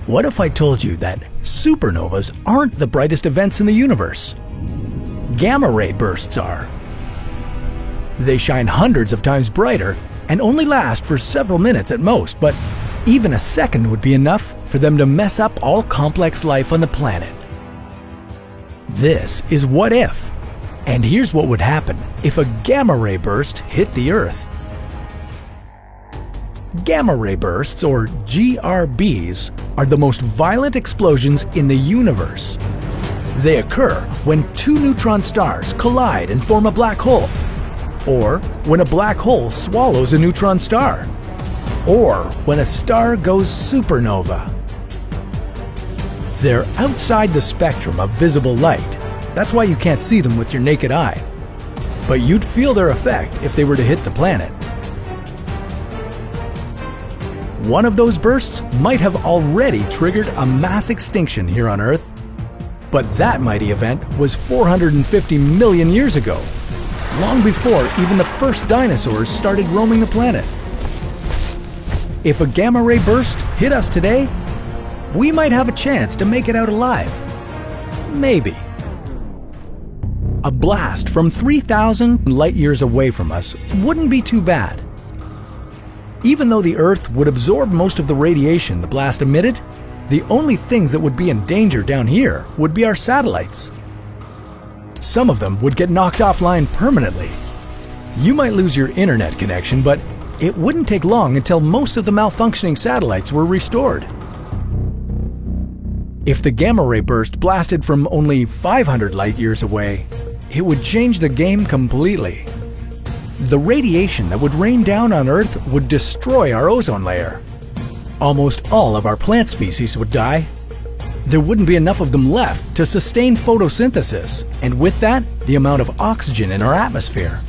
What if I told you that supernovas aren't the brightest events in the universe? Gamma ray bursts are. They shine hundreds of times brighter and only last for several minutes at most, but even a second would be enough for them to mess up all complex life on the planet. This is What If, and here's what would happen if a gamma ray burst hit the Earth. Gamma ray bursts, or GRBs, are the most violent explosions in the universe. They occur when two neutron stars collide and form a black hole, or when a black hole swallows a neutron star, or when a star goes supernova. They're outside the spectrum of visible light. That's why you can't see them with your naked eye. But you'd feel their effect if they were to hit the planet. One of those bursts might have already triggered a mass extinction here on Earth. But that mighty event was 450 million years ago, long before even the first dinosaurs started roaming the planet. If a gamma ray burst hit us today, we might have a chance to make it out alive. Maybe. A blast from 3,000 light years away from us wouldn't be too bad. Even though the Earth would absorb most of the radiation the blast emitted, the only things that would be in danger down here would be our satellites. Some of them would get knocked offline permanently. You might lose your internet connection, but it wouldn't take long until most of the malfunctioning satellites were restored. If the gamma ray burst blasted from only 500 light years away, it would change the game completely. The radiation that would rain down on Earth would destroy our ozone layer. Almost all of our plant species would die. There wouldn't be enough of them left to sustain photosynthesis, and with that, the amount of oxygen in our atmosphere.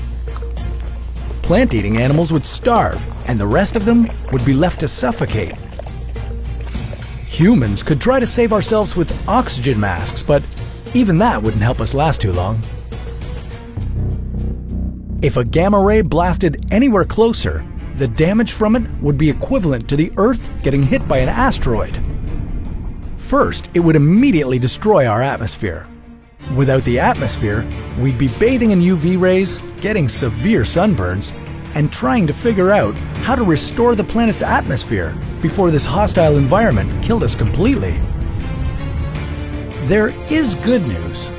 Plant-eating animals would starve, and the rest of them would be left to suffocate. Humans could try to save ourselves with oxygen masks, but even that wouldn't help us last too long. If a gamma ray blasted anywhere closer, the damage from it would be equivalent to the Earth getting hit by an asteroid. First, it would immediately destroy our atmosphere. Without the atmosphere, we'd be bathing in UV rays, getting severe sunburns, and trying to figure out how to restore the planet's atmosphere before this hostile environment killed us completely. There is good news.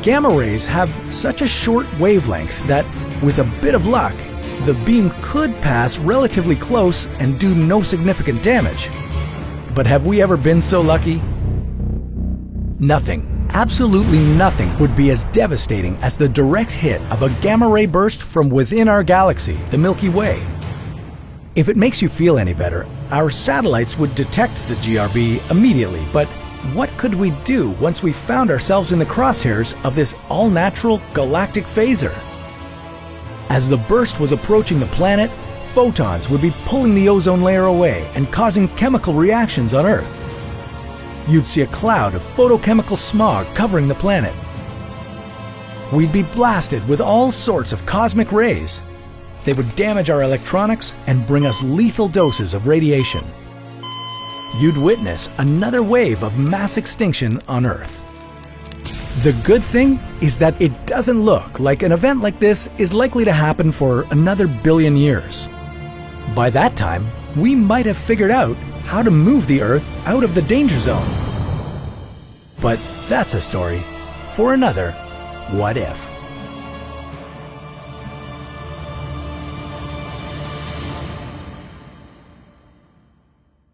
Gamma rays have such a short wavelength that, with a bit of luck, the beam could pass relatively close and do no significant damage. But have we ever been so lucky? Nothing, absolutely nothing, would be as devastating as the direct hit of a gamma ray burst from within our galaxy, the Milky Way. If it makes you feel any better, our satellites would detect the GRB immediately, but what could we do once we found ourselves in the crosshairs of this all-natural galactic phaser? As the burst was approaching the planet, photons would be pulling the ozone layer away and causing chemical reactions on Earth. You'd see a cloud of photochemical smog covering the planet. We'd be blasted with all sorts of cosmic rays. They would damage our electronics and bring us lethal doses of radiation. You'd witness another wave of mass extinction on Earth. The good thing is that it doesn't look like an event like this is likely to happen for another billion years. By that time, we might have figured out how to move the Earth out of the danger zone. But that's a story for another What If.